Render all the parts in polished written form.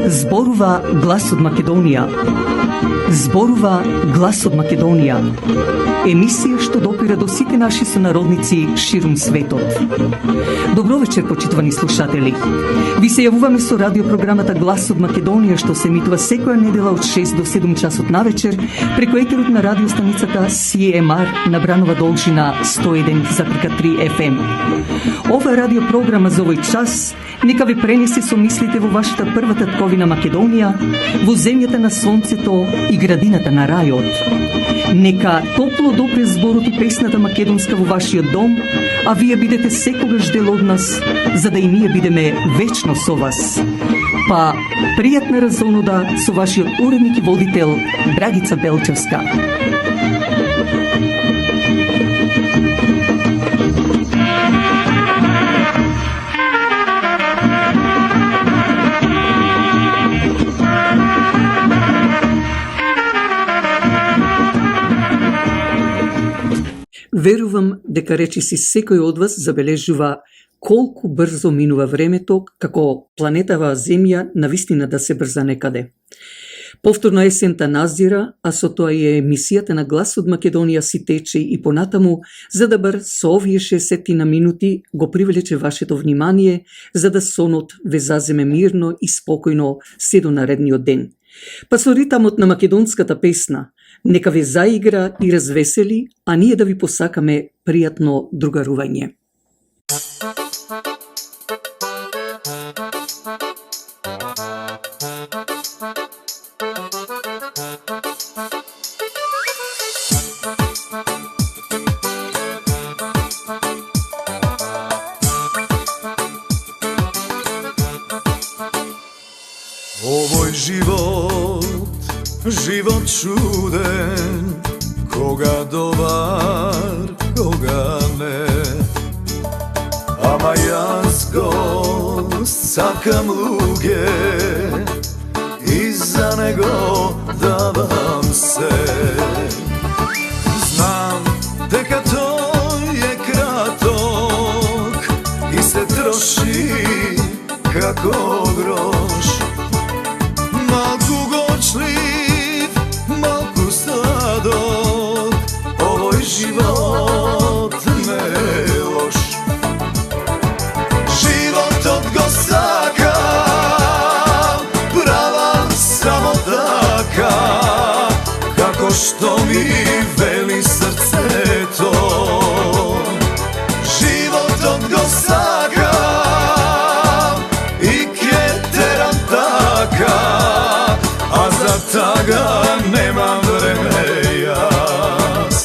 Зборува глас од Македонија. Зборува глас од Македонија. Емисија што допира до сите наши сонародници ширум светот. Добро вечер, почитувани слушатели. Ви се јавуваме со радиопрограмата Глас од Македонија, што се емитува секоја недела од 6 до 7 часот навечер преку етерот на радиостаницата CMR на Бранова должина 101,3 FM. Ова радиопрограма за овој час нека ви пренесе со мислите во вашата прва татковина Македонија, во земјата на сонцето и градината на рајот. Нека топло допре зборот и песната македонска во вашиот дом, а вие бидете секогаш дел од нас, за да и ние бидеме вечно со вас. Па, пријатна разонода со вашиот уредник и водител Драгица Белчевска. Верувам дека речиси секој од вас забележува колку брзо минува времето, како планетава Земја навистина да се брза некаде. Повторно есента назира, а со тоа и емисијата на Глас од Македонија си тече и понатаму, за да бар со овие 60 на минути го привлече вашето внимание, за да сонот ве заземе мирно и спокојно се до наредниот ден. Па со ритамот на македонската песна, нека ве заигра и развесели, а ние да ви посакаме пријатно другарување. Овој живот чуден, кога добар, кога не. Ама јас го сакам луѓе и за него давам се. Знам дека тој е краток и се троши како грош. Малку гочлив, малку сладок, овој живот не е лош. Животот го сакам, правам само така, како што ми вели срцето. Животот го сакам и ке терам така, а за тага немам време јас.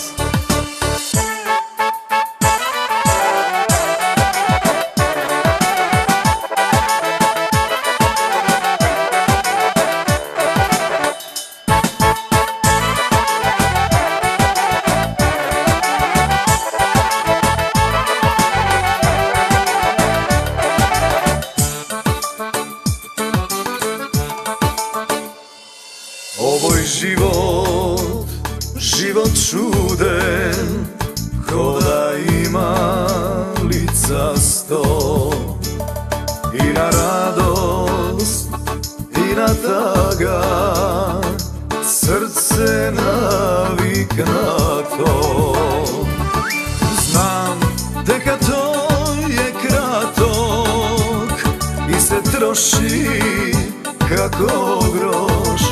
Овој живот чуден, ко да има лица 100. И на радост, и на тага, срце навикнато. Знам дека тој е краток и се троши како грош.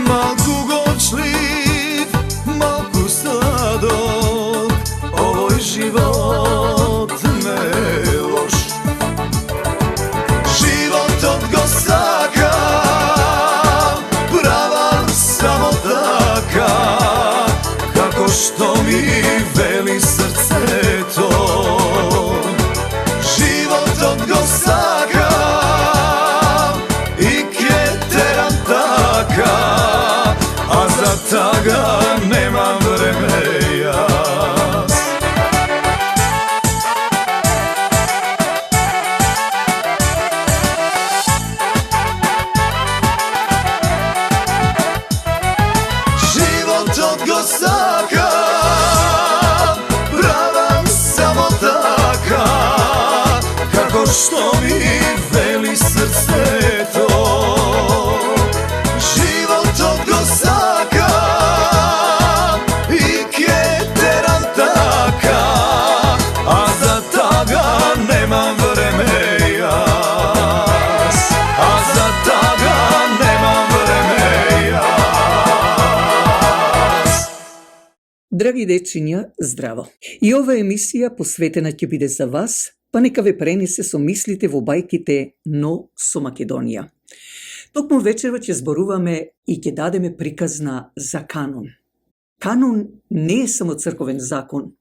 Малку гочлив, малку сладок, овој живот не е лош. Животот го сакам, правам само така, како што ми вели срцето. Животот го сакам и ке те sakam, pravam samo taka, kako što mi veli srce to. Život od go sakam i kjeteram taka, a za taga nemam vreme jas, a za taga nemam vreme jas. Драги дечиња, здраво! И ова емисија посветена ќе биде за вас, па нека ве пренесе со мислите во бајките «Но со Македонија». Токму вечерва ќе зборуваме и ќе дадеме приказна за канон. Канон не е само црковен закон.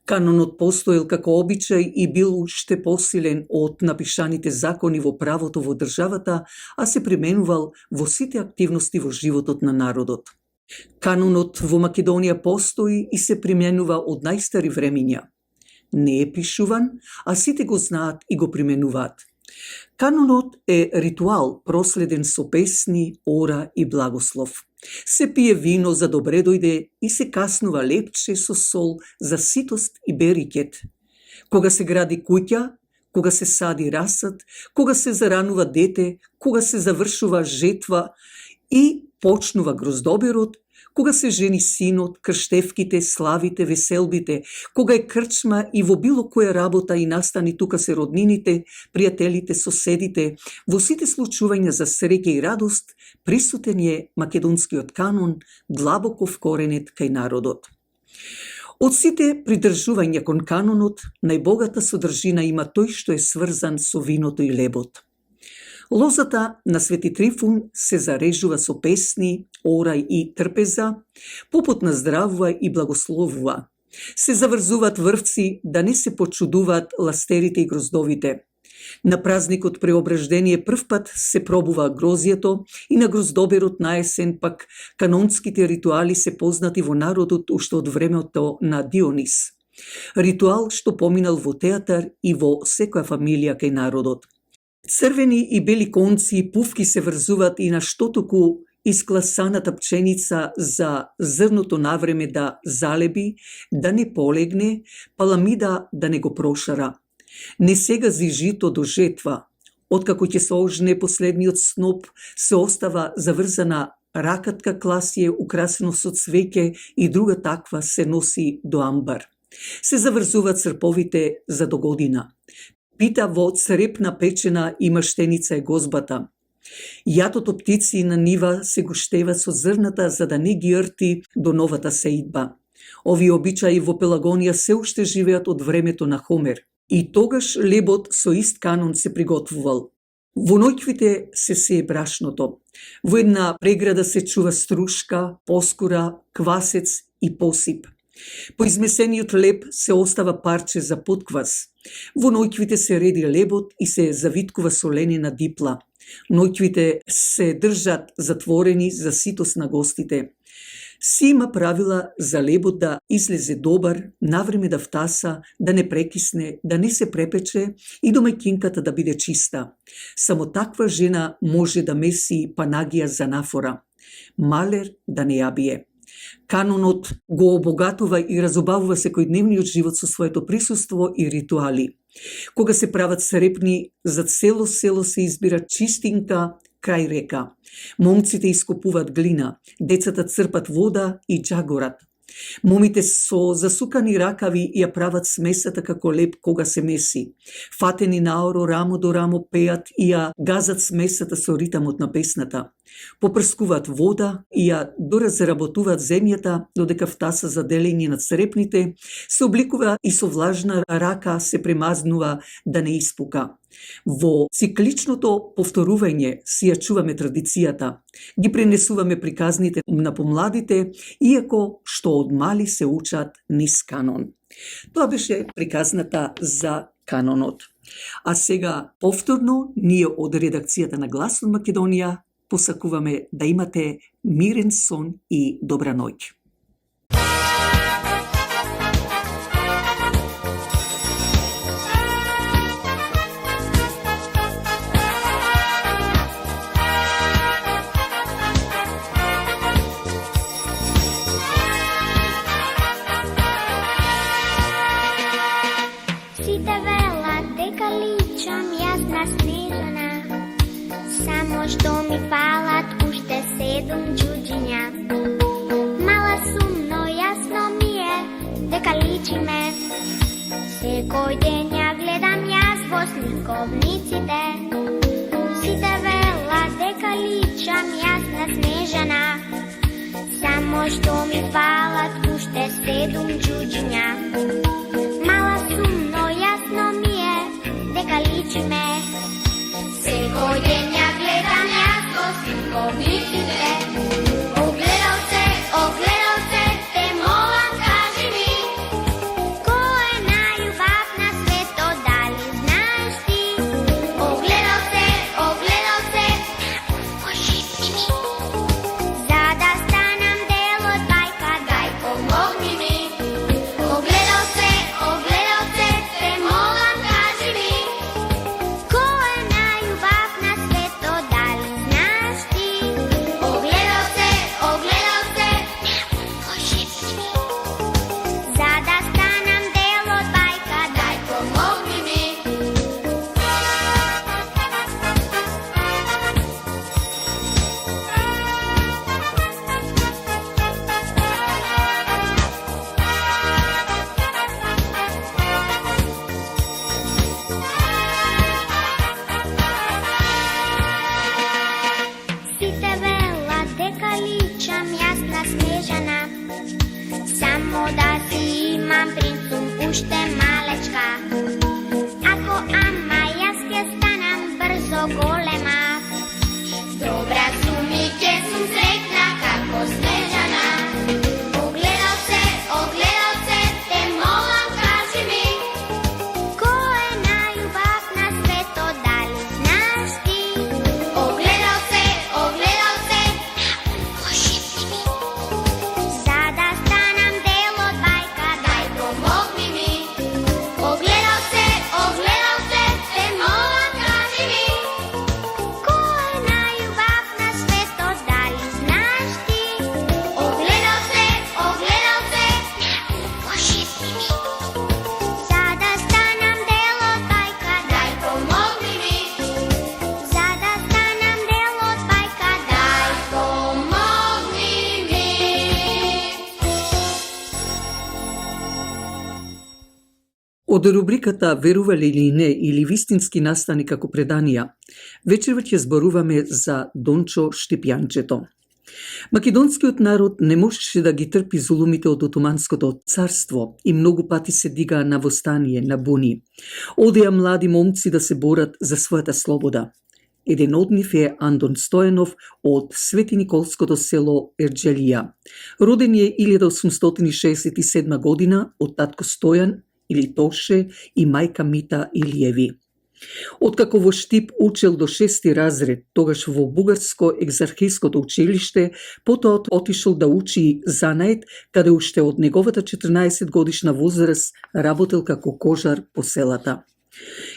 Канонот постоел како обичај и бил уште посилен од напишаните закони во правото во државата, а се применувал во сите активности во животот на народот. Канонот во Македонија постои и се применува од најстари времиња. Не е пишуван, а сите го знаат и го применуваат. Канонот е ритуал проследен со песни, ора и благослов. Се пие вино за добре дојде и се каснува лепче со сол за ситост и берикет. Кога се гради куќа, кога се сади расад, кога се заранува дете, кога се завршува жетва и почнува гроздоберот, кога се жени синот, крштевките, славите, веселбите, кога е крчма и во било која работа и настани тука се роднините, пријателите, соседите, во сите случувања за среќа и радост, присутен е македонскиот канон, длабоко вкоренет кај народот. Од сите придржувања кон канонот, најбогата содржина има тој што е сврзан со виното и лебот. Лозата на Свети Трифун се зарежува со песни, орај и трпеза, попот наздравува и благословува. Се заврзуваат врвци да не се почудуваат ластерите и гроздовите. На празникот Преображдение првпат се пробува грозјето и на гроздоберот на есен пак канонските ритуали се познати во народот уште од времето на Дионис. Ритуал што поминал во театар и во секоја фамилија кај народот. Црвени и бели конци и пувки се врзуваат и на штотоку искласаната пченица за зрното навреме да залеби, да не полегне, паламида да не го прошара. Не се гази жито до жетва. Откако ќе се ожне последниот сноп, се остава заврзана ракатка класие украсено со цвеќе и друга таква се носи до амбар. Се заврзуваат црповите за до година. Пита во црепна печена и маштеница е гозбата. Јатото птици на нива се го штева со зрната за да не ги рти до новата сеидба. Овие обичаи во Пелагонија се уште живеат од времето на Хомер. И тогаш лебот со ист канон се приготвувал. Во ноќвите се сее брашното. Во една преграда се чува струшка, поскура, квасец и посип. По измесениот леб се остава парче за подквас. Во ноќвите се реди лебот и се завиткува со ленена дипла. Ноќвите се држат затворени за ситост на гостите. Си има правила за лебот да излезе добар, навреме да втаса, да не прекисне, да не се препече и домаќинката да биде чиста. Само таква жена може да меси панагија за нафора. Малер да не ја бие. Канонот го обогатува и разубавува секојдневниот живот со своето присуство и ритуали. Кога се прават срепни, за цело село се избира чистинка крај река. Момците ископуваат глина, децата црпат вода и џагорат. Момите со засукани ракави ја прават смесата како леб кога се меси. Фатени наоро рамо до рамо пеат и ја газат смесата со ритамот на песната. Попрскуваат вода и ја доразработуваат земјата додека втаса за делење на црепните, се обликува и со влажна рака се премазнува да не испука. Во цикличното повторување си ја чуваме традицијата, ги пренесуваме приказните на помладите, иако што од мали се учат низ канон. Тоа беше приказната за канонот. А сега повторно ние од редакцијата на Глас од Македонија посакуваме да имате мирен сон и добра ноќ. светковниците. Сите вела дека личам јасна снежана, само што ми фалат уште 7 џуџиња. Мала сум, но јасно ми е дека личиме. Секој ден ја гледам јас во светковниците. Огледалце, те молам кажи ми, кој е најубав на светот, дали знаеш ти? Огледалце, пошепни ми, за да станам дел од бајка, дај помогни ми. Огледалце, те молам кажи ми, кој е најубав на светот, дали знаеш ти? Огледалце, пошепни ми, за да станам дел од бајка, дај помогни ми. Сите вела дека личам јасна снежана, само да си имам принцум уште малечка. Ако ама јас ќе станам брзо голема, добра сум и ќе сум среќна како снежана. Огледалце, те молам кажи ми, кој е најубав на светот, дали знаеш ти? Огледалце, пошепни ми, за да станам дел од бајка, дај помогни ми. Огледалце, те молам кажи ми, кој е најубав на светот, дали знаеш ти? Огледалце, пошепни ми, за да станам дел од бајка, дај помогни ми. За да станам дел од бајка, дај помогни ми. Од рубриката Верувале или не или вистински настани како преданија, вечерва ќе зборуваме за Дончо Штипјанчето. Македонскиот народ не можеше да ги трпи зулумите од Отоманското царство и многу пати се дигаа на востание, на буни. Одеа млади момци да се борат за својата слобода. Еден од нив е Андон Стојанов од Свети Николското село Ерџалија. Роден е 1867 година од татко Стојан или Тоше и мајка Мита Илиеви. Откако во Штип учел до 6 разред, тогаш во Бугарско екзархиското училиште, потоа отишол да учи занаед, каде уште од неговата 14 годишна возраст работел како кожар по селата.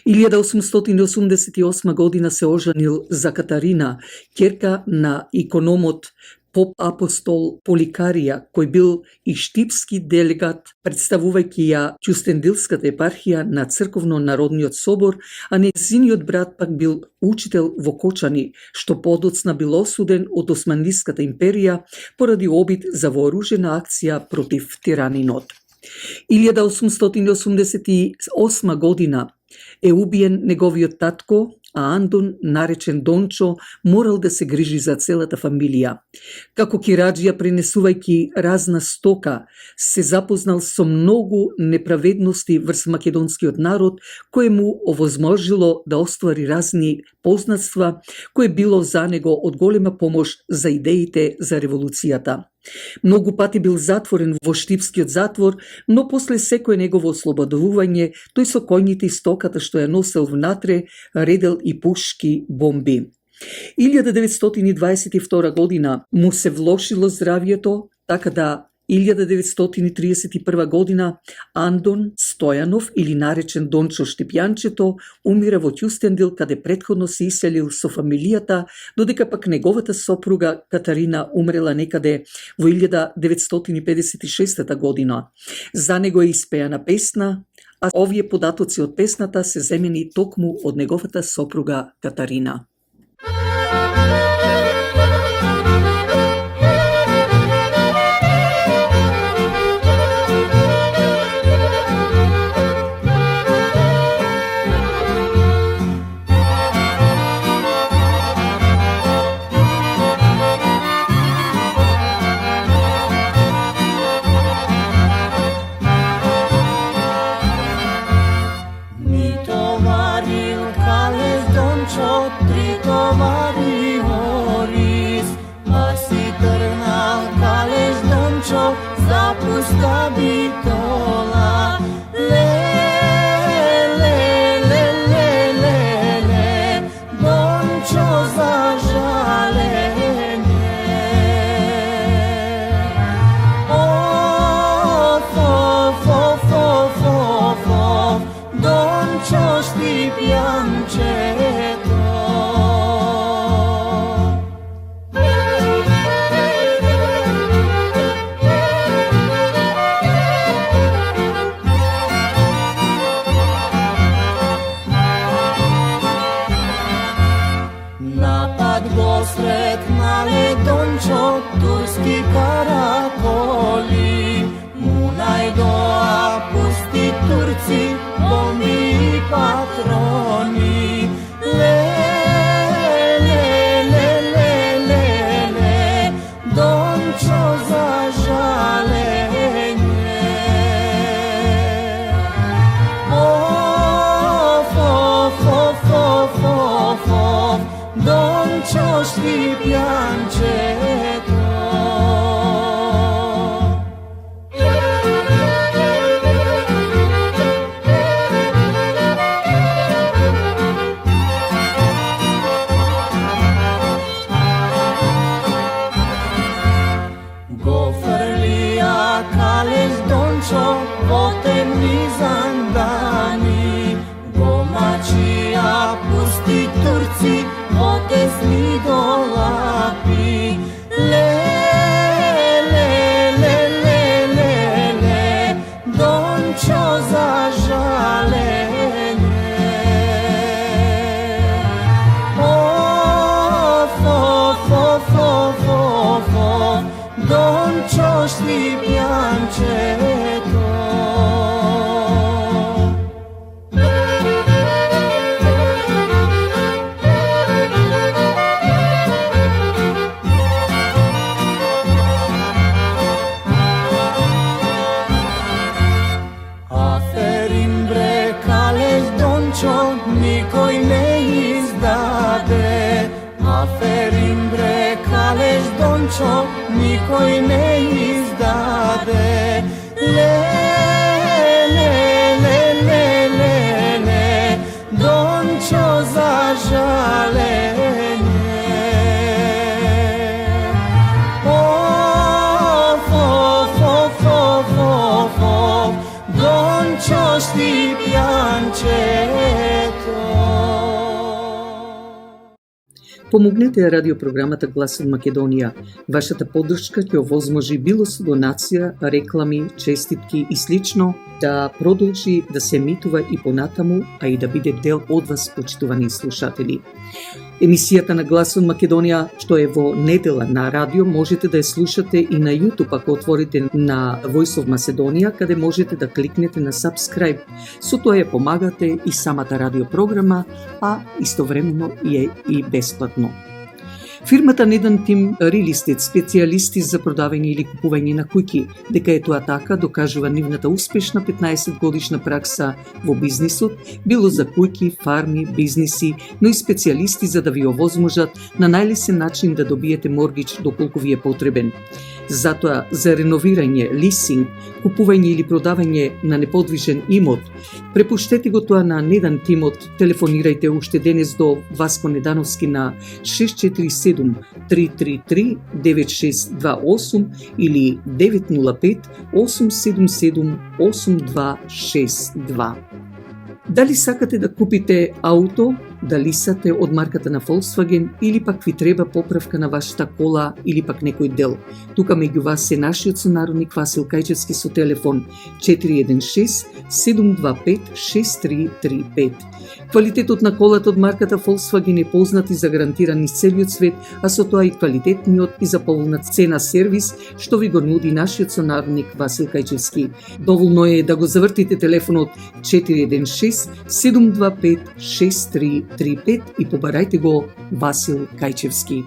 1888 година се оженил за Катарина, ќерка на икономот поп апостол Поликарија, кој бил и штипски делегат, представувајќи ја Ќустендилската епархија на Црковно-народниот собор, а нејзиниот брат пак бил учител во Кочани, што подоцна бил осуден од Османлиската империја поради обид за вооружена акција против тиранинот. 1888 година е убиен неговиот татко, а Андон, наречен Дончо, морал да се грижи за целата фамилија. Како кираџија пренесувајќи разна стока, се запознал со многу неправедности врз македонскиот народ, кое му овозможило да оствари разни познатства, кое било за него од голема помош за идеите за револуцијата. Многу пати бил затворен во Штипскиот затвор, но после секое негово ослободување, тој со коњите и стоката што ја носел внатре, редел и пушки, бомби. 1922 година му се влошило здравјето, така да 1931 година Андон Стојанов, или наречен Дончо Штипјанчето, умира во Ќустендил, каде претходно се иселил со фамилијата, додека пак неговата сопруга Катарина умрела некаде во 1956 година. За него е испеана песна, а овие податоци од песната се земени токму од неговата сопруга Катарина. patroni. Le, le, le, le, le, le, Dončo za žalenje. Of, of, of, of, of, of, Dončo šlipjančeto. Potemni zandani, domaćija pusti Turci, otesni do lapi. Le, le, le, le, le, le, Dončo za žalenje. Of, of, of, of, of, of, Dončo šlipjančeto. Nikoj ne izdade, aferin bre kaleš Dončo, nikoj ne izdade. Le, le, le, le, le, le, Dončo za žalenje. Of, of, of, of, of, of, Dončo šlipjančeto. Помогнете радиопрограмата Глас од Македонија. Вашата поддршка ќе овозможи било со донација, реклами, честитки и слично да продолжи да се емитува и понатаму, а и да биде дел од вас, почитувани слушатели. Емисијата на Глас од Македонија, што е во недела на радио, можете да ја слушате и на YouTube ако отворите на Voice of Macedonia, каде можете да кликнете на subscribe. Со тоа ја помагате и самата радиопрограма, а истовремено е и бесплатно. Фирмата Недан Тим Real Estate, специјалисти за продавање или купување на куќи, дека е тоа така, докажува нивната успешна 15 годишна пракса во бизнисот, било за куќи, фарми, бизниси, но и специјалисти за да ви овозможат на најлесен начин да добиете моргич доколку ви е потребен. Затоа, за реновирање, лисинг, купување или продавање на неподвижен имот, препуштете го тоа на Недан Тимот, телефонирајте уште денес до Васко Недановски на 647-333-9628 или 905-877-8262. Дали сакате да купите ауто, да лисате од марката на Volkswagen или пак ви треба поправка на вашата кола или пак некој дел. Тука меѓу вас е нашиот сонародник Васил Кајчевски со телефон 416-725-6335. Квалитетот на колата од марката Volkswagen е познат и загарантиран из целиот свет, а со тоа и квалитетниот и за поволна цена сервис што ви го нуди нашиот сонародник Васил Кајчевски. Доволно е да го завртите телефонот 416-725-6335 и побарајте го Васил Кајчевски.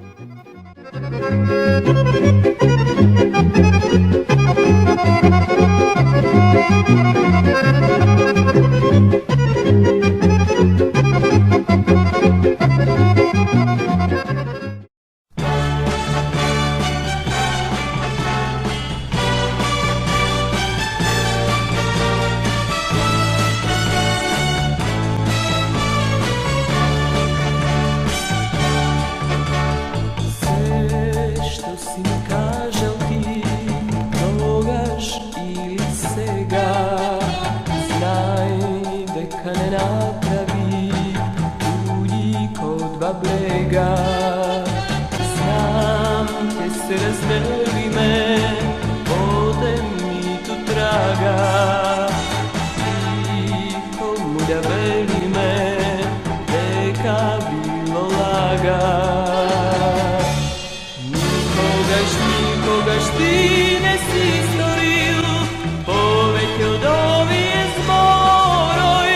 Povek od ovije zboroj,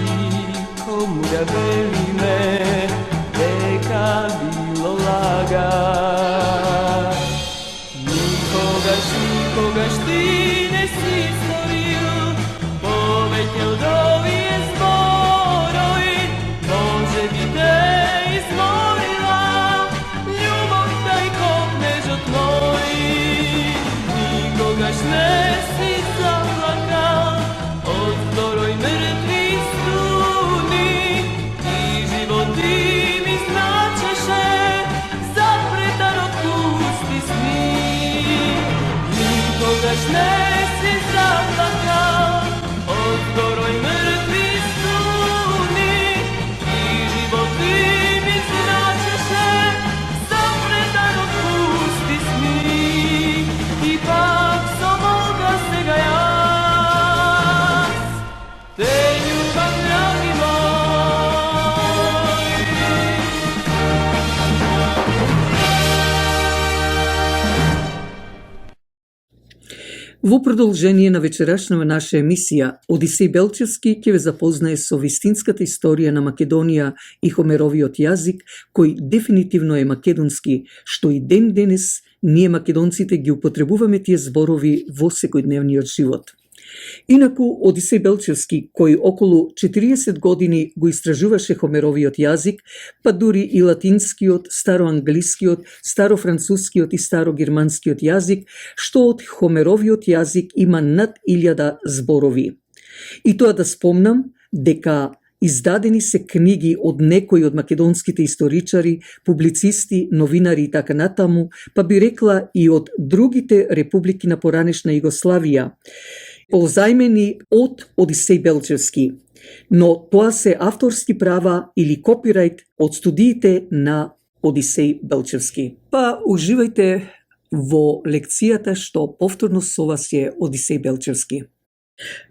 Nikomu da veríme, дека bilo laga. Nikogaš ti ne si stvoril, povetel do je zboroj, može bi te izmorila, ljubov taj kopnež od moji. Nikogaš ne si zaplakal, od zdoroj mrtvi stuni, i životi mi značeše, zapretan od pusti sni. Nikogaš ne si zaplakal, od zdoroj mrtvi stuni, i životi mi značeše, zapretan od pusti sni. Ipak sam mogla svega jas, te ljubav, dragi moj. Во продолжение на вечерашнава наша емисија, Одисеј Белчевски ќе ве запознае со вистинската историја на Македонија и Хомеровиот јазик, кој дефинитивно е македонски, што и ден денес ние македонците ги употребуваме тие зборови во секојдневниот живот. Инаку, Одисеј Белчевски, кој околу 40 години го истражуваше Хомеровиот јазик, па дури и латинскиот, староанглискиот, старофранцускиот и старогерманскиот јазик, што од Хомеровиот јазик има над 1000 зборови. И тоа да спомнам дека издадени се книги од некои од македонските историчари, публицисти, новинари и така натаму, па би рекла и од другите републики на поранешна Југославија, позајмени од Одисеј Белчевски, но тоа се авторски права или копирајт од студиите на Одисеј Белчевски. Па уживајте во лекцијата што повторно со вас е Одисеј Белчевски.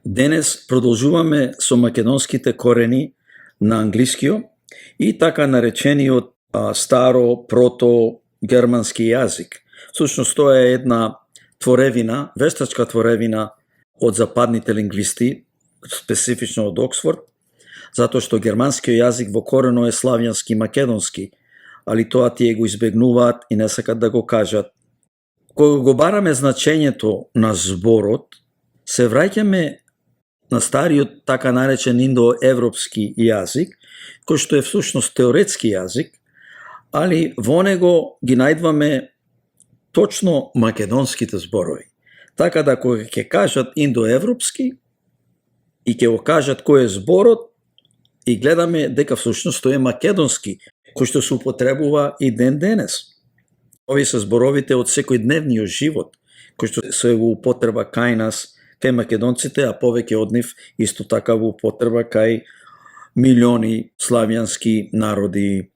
Денес продолжуваме со македонските корени на англискиот и така наречениот старо прото-германски јазик. Всушност тоа е една творевина, вештачка творевина од западните лингвисти, специфично од Оксфорд, затоа што германскиот јазик во корено е славјански македонски, али тоа тие го избегнуваат и не сакат да го кажат. Кога го бараме значењето на зборот, се враќаме на стариот така наречен индоевропски јазик, кој што е всушност теоретски јазик, али во него ги најдваме точно македонските зборови. Така да кога ќе кажат индоевропски и ќе го кажат кој е зборот, и гледаме дека всушност тој е македонски, кој што се употребува и ден денес. Ови се зборовите од секојдневниот живот, кој што се во употреба кај нас, кај македонците, а повеќе од нив исто така во употреба кај милиони славјански народи.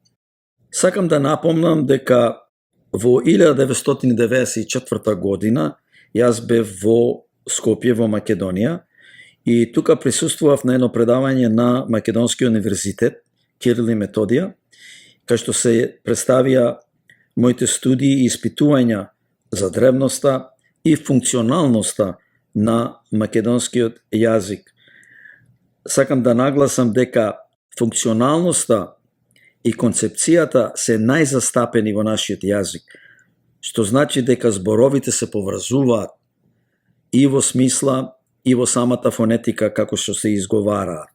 Сакам да напомнам дека во 1994 година јас бев во Скопје во Македонија и тука присуствував на едно предавање на Македонскиот универзитет Кирил и Методија, кај што се представија моите студии и испитувања за древноста и функционалноста на македонскиот јазик. Сакам да нагласам дека функционалноста и концепцијата се најзастапени во нашиот јазик, што значи дека зборовите се поврзуваат и во смисла, и во самата фонетика како што се изговараат.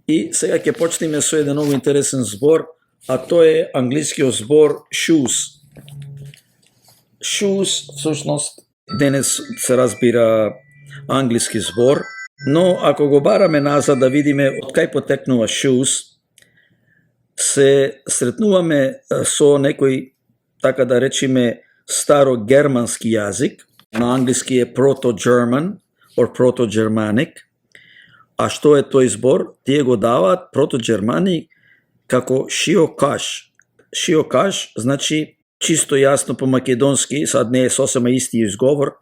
И сега ќе почнеме со еден многу интересен збор, а тоа е англискиот збор shoes. Shoes, всушност, денес се разбира англиски збор, но ако го бараме назад да видиме од кај потекнува shoes, се сретнуваме со некој, така да речеме, старогермански јазик, на англиски е proto-German or proto-Germanic, а што е тој збор? Тие го даваат proto-Germanic како шиокаш. Шиокаш значи чисто јасно по македонски, сад не е сосема исти изговор,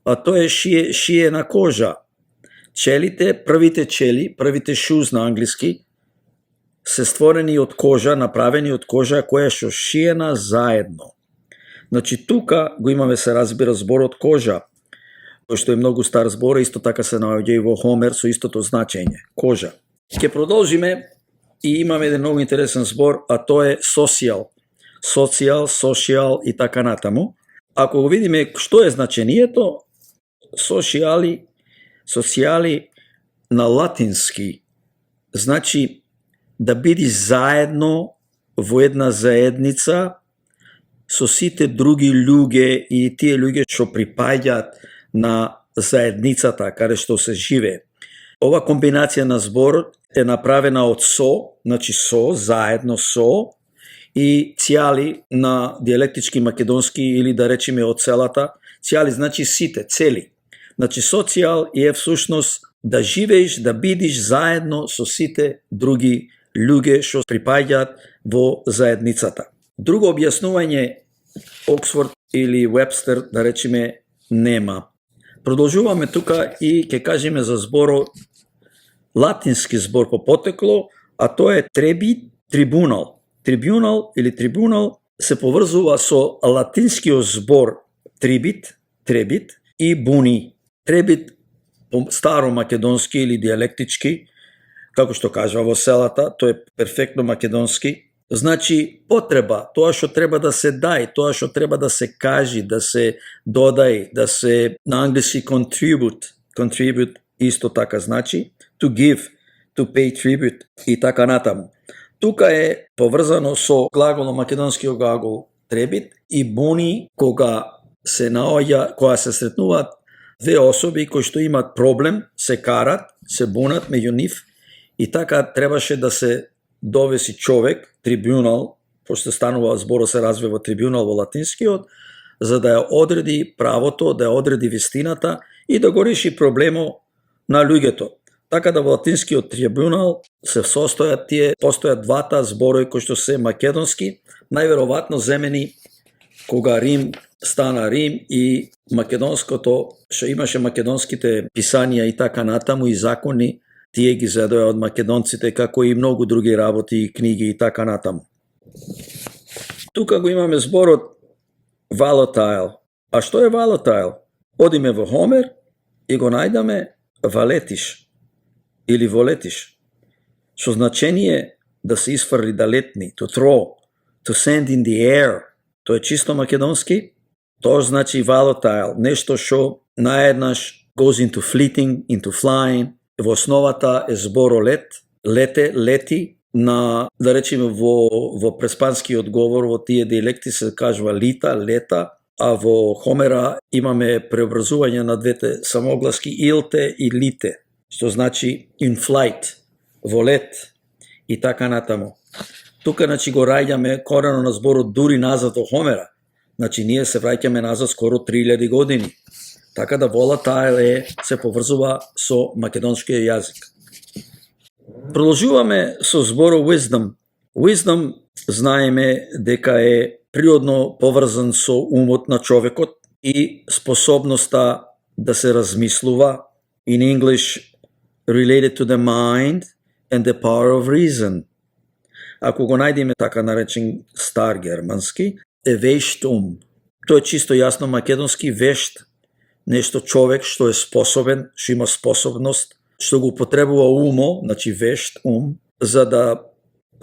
а тоа е шие на кожа. Челите, првите чели, првите shoes на англиски, се створени од кожа, направени од кожа која што шиена заедно. Значи тука го имаме, се разбира, зборот кожа. кој што е многу стар збор, исто така се наоѓа и во Хомер со истото значење, кожа. Ќе продолжиме и имаме еден многу интересен збор, а тоа е социјал. Социјал, социјал и така натаму. Ако го видиме што е значението, социјали на латински значи да биде заедно во една заедница со сите други луѓе и тие луѓе што припаѓаат на заедницата каде што се живее. Ова комбинација на збор е направена од со, значи со, заедно со, и цијали на дијалектички македонски или да речеме од целата. Цијали значи сите, цели. Значи социјал е всушност да живееш, да бидиш заедно со сите други луѓе што припаѓаат во заедницата. Друго објаснување Оксфорд или Вебстер, да речеме, нема. Продолжуваме тука и ќе кажеме за зборот, латински збор по потекло, а тоа е треби, трибунал. Трибунал или трибунал се поврзува со латинскиот збор трибит, требит и буни. Требит по старо македонски или дијалектички, како што кажува во селата, тоа е перфектно македонски. Значи потреба, тоа што треба да се дај, тоа што треба да се кажи, да се додај, да се на англиски contribute исто така значи to give, to pay tribute и така натаму. Тука е поврзано со глаголот, македонскиот глагол требит и буни, кога се наоѓа, кога се сретнуваат две особи кои што имаат проблем, се карат, се бунат меѓу нив и така требаше да се довеси човек, трибунал, пошто станува зборот се развива трибунал во латинскиот, за да ја одреди правото, да ја одреди вистината и да го реши проблемот на луѓето. Така да во латинскиот трибунал се постојат двата зборови кои што се македонски, најверојатно земени кога Рим стана Рим и македонското, што имаше македонските писанија и така натаму и закони, тие ги задоја од македонците, како и многу други работи, книги и така натаму. Тука го имаме зборот volatile. А што е volatile? Одиме во Хомер и го најдаме валетиш или волетиш, со значение да се изфрли, да летни, to throw, to send in the air. Тоа е чисто македонски. Тоа значи volatile, нешто што наеднаш goes into fleeting, into flying. Во основата е зборо лет, лете, лети, на, да речеме во преспанскиот говор, во тие диалекти се кажува лита, лета, а во Хомера имаме преобразување на двете самогласки илте и лите, што значи in flight, во лет и така натаму. Тука значи го раѓаме корено на зборот дури назад во Хомера. Значи ние се враќаме назад скоро 3000 години. Така да volatile се поврзува со македонскиот јазик. Продолжуваме со зборот wisdom. Wisdom знаеме дека е природно поврзан со умот на човекот и способноста да се размислува. In English, related to the mind and the power of reason. Ако го најдеме така наречен стар германски, е вешт ум. Тоа е чисто јасно македонски вешт, нешто човек што е способен, што има способност, што го употребува умо, значи вешт ум, за да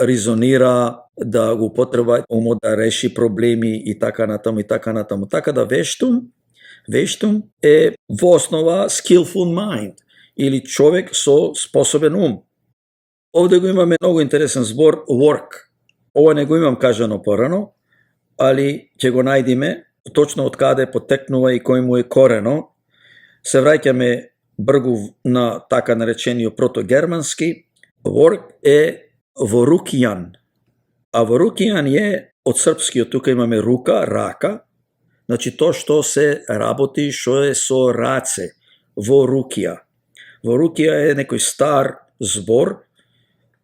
резонира, да го употреба умот да реши проблеми и така натаму и така натаму. Така да вештум е во основа skillful mind или човек со способен ум. Овде го имаме многу интересен збор work. Ова не го имам кажано порано, али ќе го најдеме точно од каде потекнува и кој му е корено. Се враќаме бргу на така наречениот протогермански. Work е ворукијан. А ворукијан е од српскиот, тука имаме рука, рака. Значи тоа што се работи, што е со раце. Ворукија. Ворукија е некој стар збор,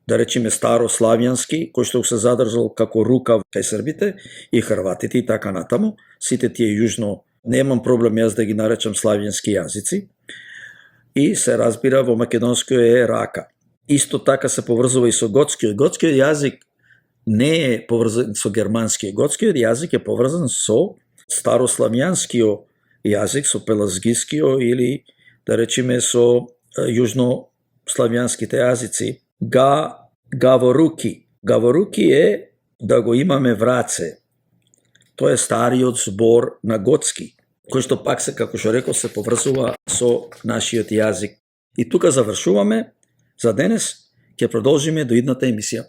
да речеме старославјански, кој што се задржал како рука кај србите и хрватите и така натаму. Сите тие јужно, немам проблем јас да ги наречам славјански јазици. И се разбира во македонскиот е рака. Исто така се поврзува и со готскиот. Готскиот јазик не е поврзан со германскиот. Готскиот јазик е поврзан со старославјанскиот јазик, со пелазгискиот или, да речеме, со јужнославјанските јазици. Гаворуки. Гаворуки е да го имаме в раце. Тоа е стариот збор на готски, кој што пак се, како што рекол, се поврзува со нашиот јазик. И тука завршуваме за денес, ќе продолжиме до идната емисија.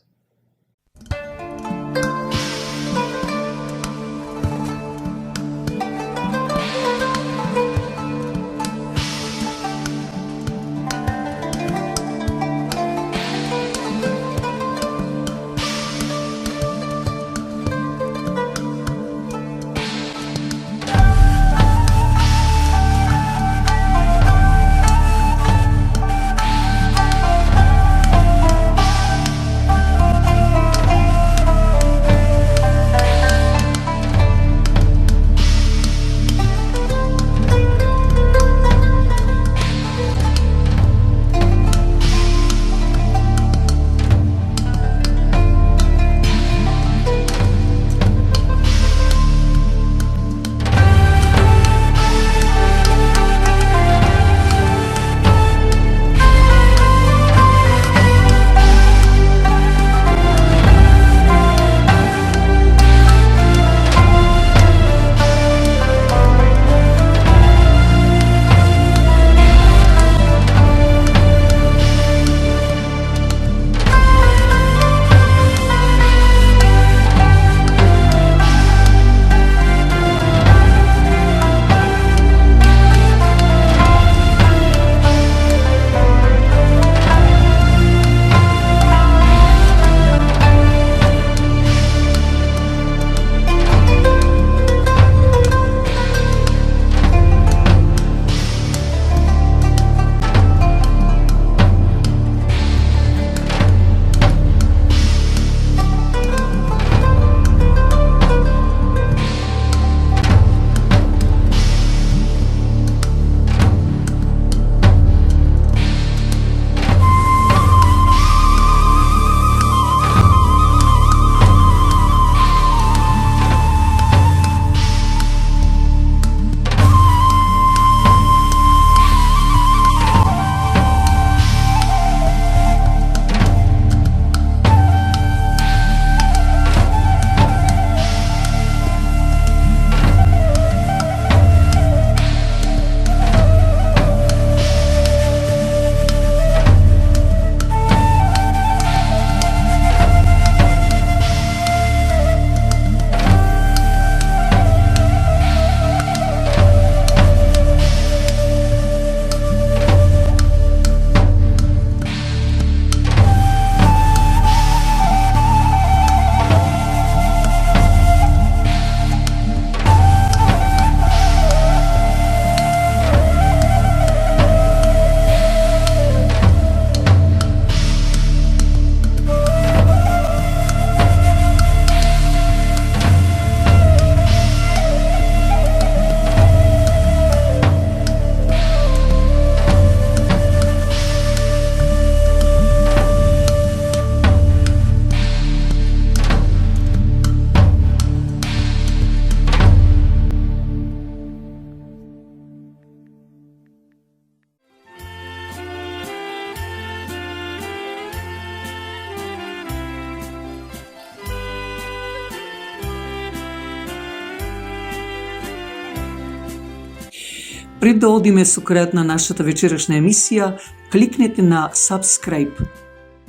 Пред да одиме со крајот на нашата вечерашна емисија, кликнете на Subscribe.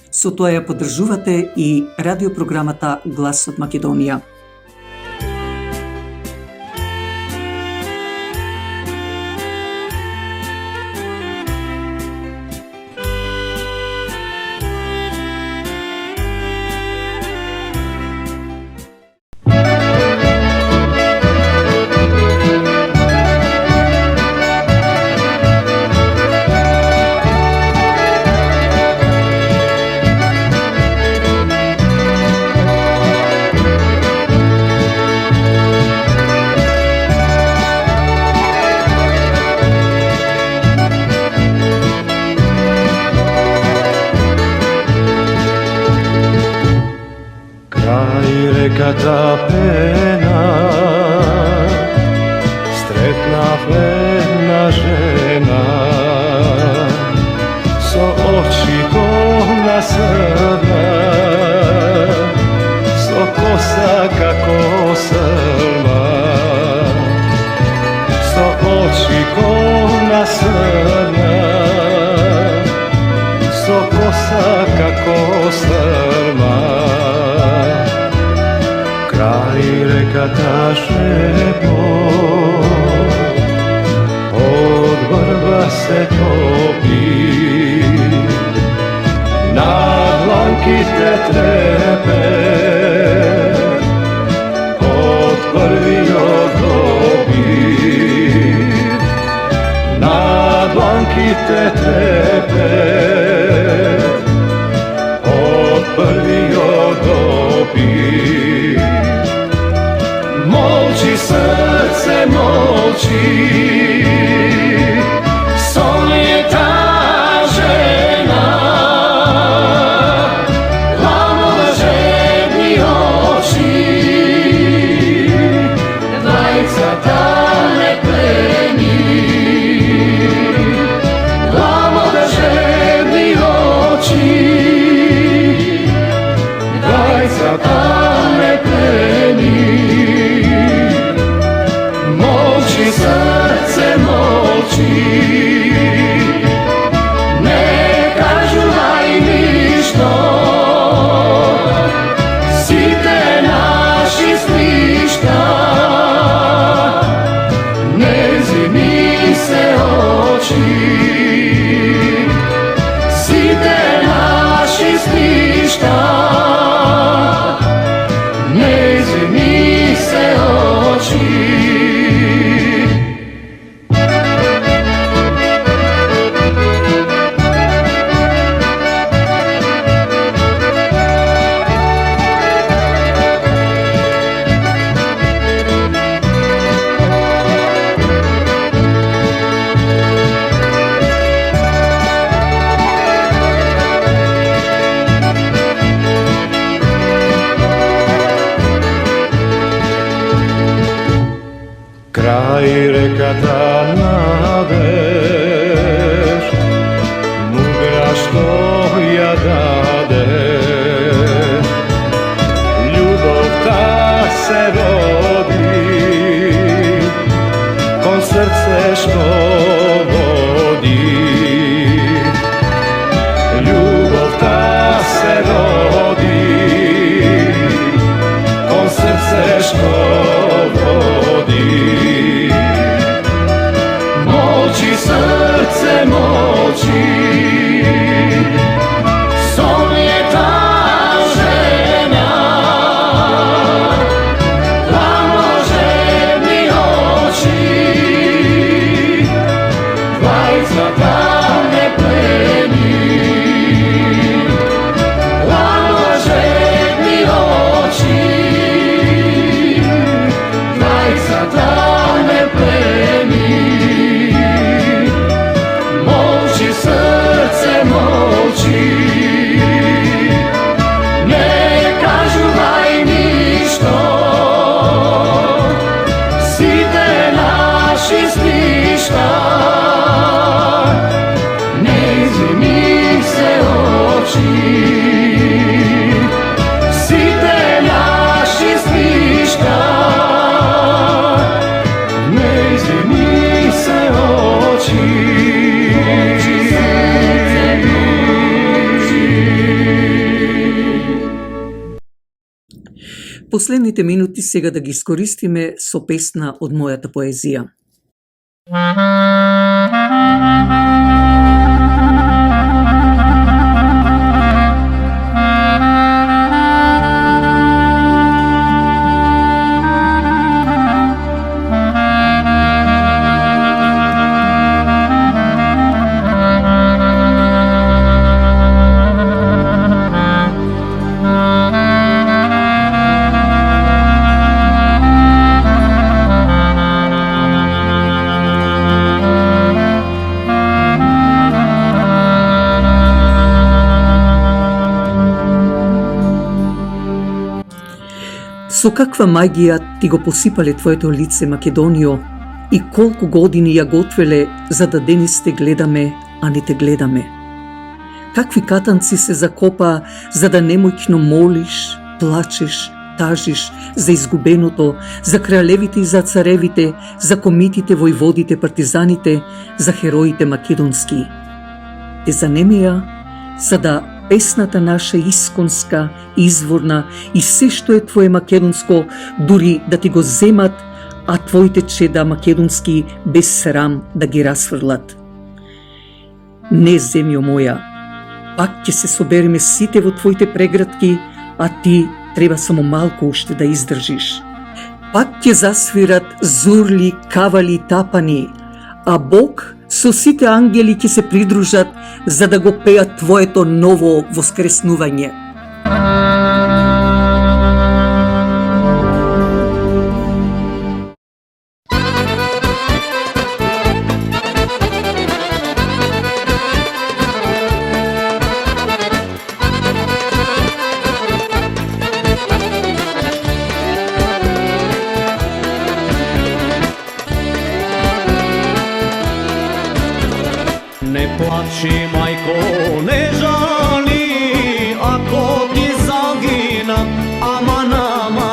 Со тоа ја поддржувате и радиопрограмата Глас од Македонија. Реката пена, стретнавме oči ko nasrna, so kosa kako srma, so oči ko nasrna, so kosa kako srma. Kraj rekata šepo, od vrba se topi, na dlanki te trepe, od prvio dobi. Na dlanki te trepe, od prvio dobi. Molči srce, molči, son je ta žena, lamova žedni oči, dvajca ta ne pleni. Lamova žedni oči, dvajca ta ne pleni. Molči srce, molči, ne kažuvaj ništo, site naši slišta, ne zimi se oči, site naši slišta, ne zimi se oči. Kraj rekata nadeš, mudra što ja dadeš, ljubov ta se rodi, kon srce što vodi. Ljubov ta se rodi, kon srce što vodi. Molči srce, molči, son je ta žena, lamova žedni oči, dvajca ta ne pleni. Lamova žedni oči, dvajca ta ne pleni. Molči srce, molči, ne kažuvaj ništo, site naši slišta, ne izvini se oči, site naši slišta, ne izvini se oči. Последните минути сега да ги искористиме со песна од мојата поезија. Со каква магија ти го посипале твоето лице, Македонио, и колку години ја готвеле за да денес те гледаме, а не те гледаме. какви катанци се закопаа за да немоќно молиш, плачеш, тажиш за изгубеното, за кралевите и за царевите, за комитите, војводите, партизаните, за хероите македонски. Те занемеа за да песната наша исконска, изворна и се што е твое македонско, дури да ти го земат, а твоите чеда македонски без срам да ги расфрлат. Не, земјо моја, пак ќе се собереме сите во твоите преградки, а ти треба само малку уште да издржиш. Пак ќе засвират зурли, кавали и тапани, а Бог со сите ангели ќе се придружат за да го пеат твоето ново воскреснување. Не плачи, мајко, не жали, ако ти загина, аман, аман.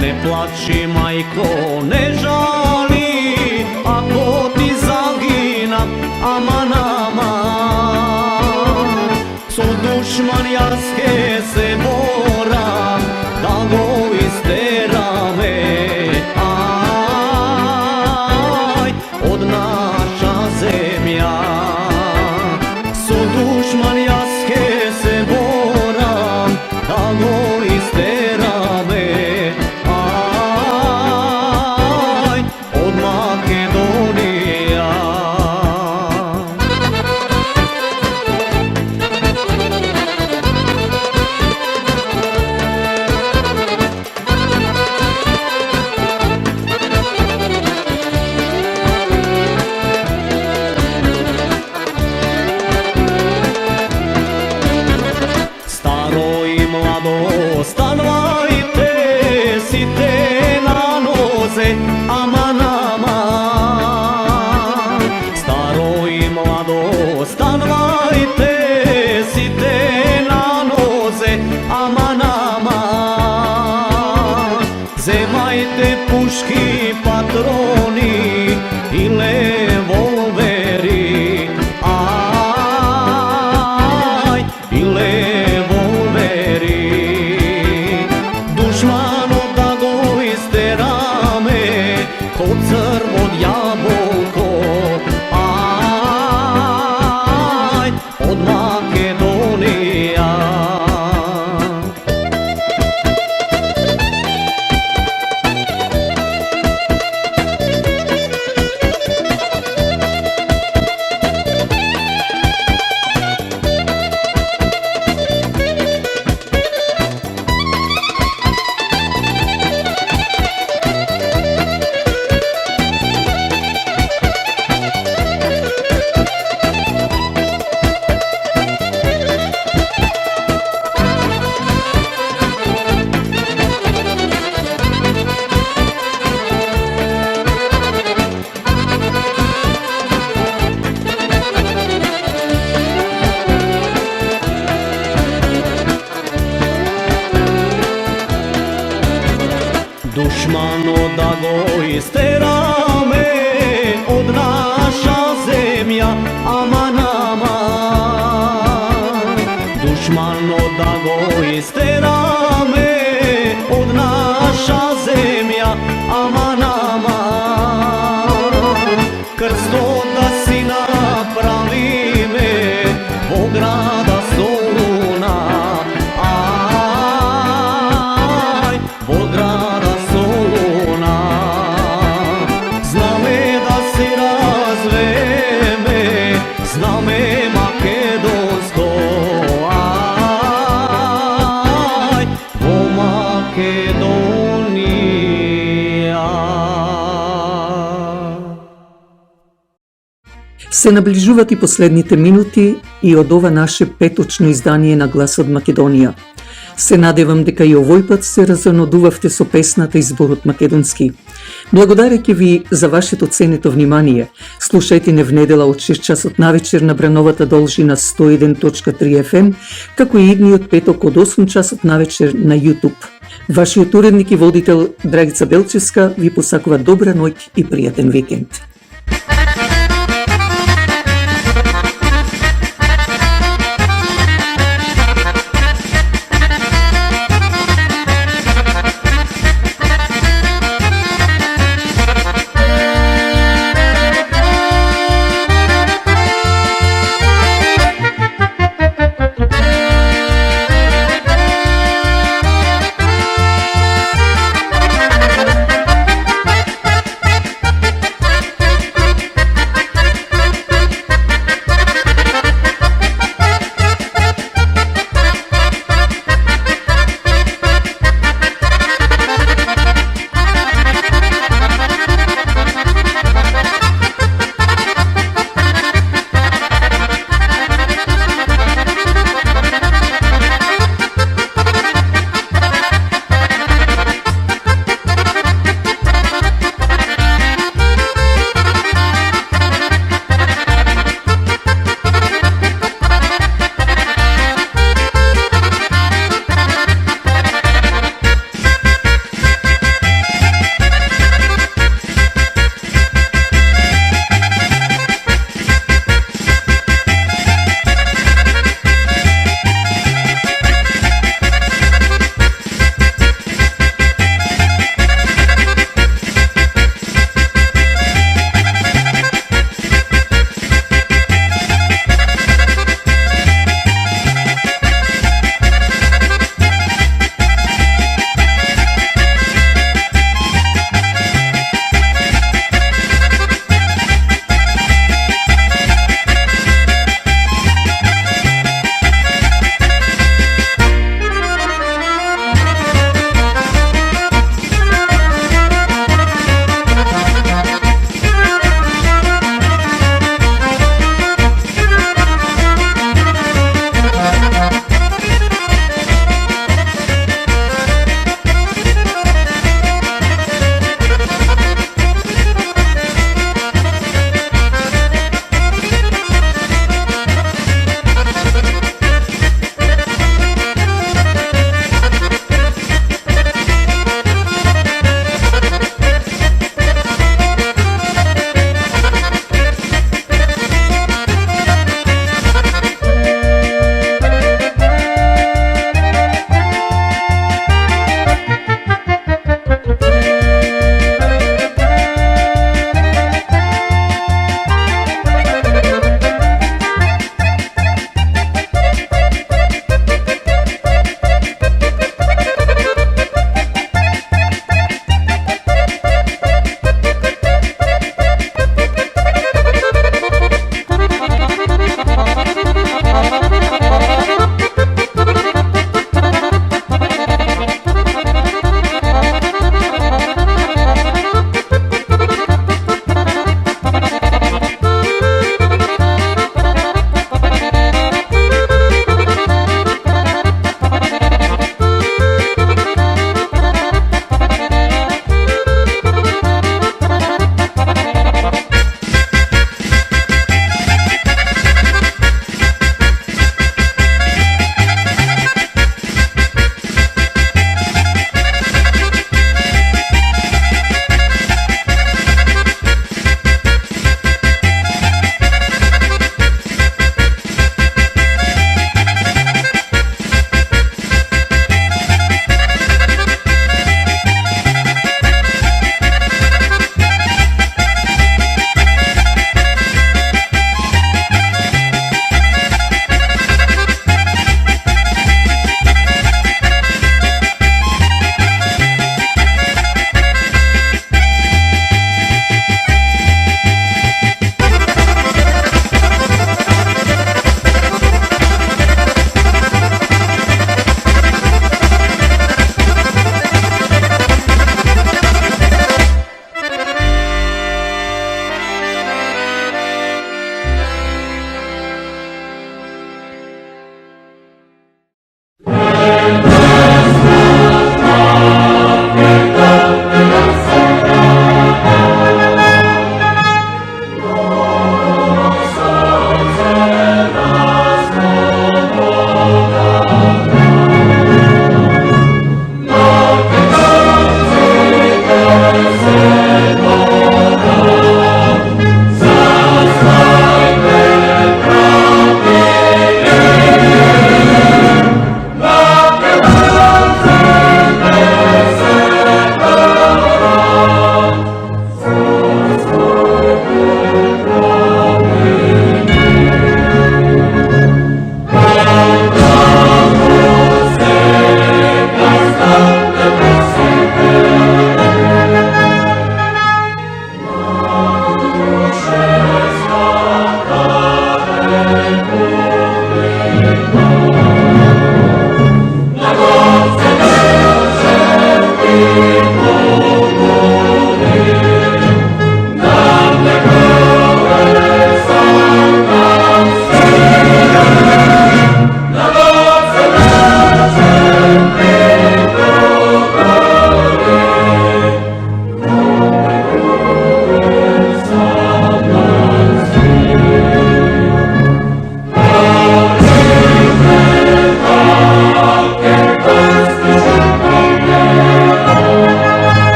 Не плачи, мајко, не жали, ако ти загина, аман, аман. Со душман јас ке се борам, да го истераме, ај, од наша земја. Со душман јас ке се борам, да го истераме, ај, од Македонија. Старо и младо, станувајте сите на нозе, аман, аман. Старо и младо, станувајте сите на нозе, аман, аман. Земајте пушки, патрони и револвери, ај, и револвери. Душманот да го истераме, ко црво јаболко, ај, од Македонија. Душманот да го истераме од наша земја, аман, аман. Душманот да го истераме од наша земја, аман, аман. Крстот да си направиме во града Солуна, ај, во града Солуна. Знаме да се развееме, знаме македонско, ај, во Македонија. Се наближуваат и последните минути и од ова наше петочно издание на Глас од Македонија. Се надевам дека и овој пат се разонодувавте со песната и зборот македонски. Благодарејќи ви за вашето ценето внимание, слушајте не внедела од 6 часот навечер на брановата должина 101.3 FM, како и идниот петок од 8 часот навечер на YouTube. Вашиот уредник и водител Драгица Белчевска ви посакува добра ноќ и пријатен викенд.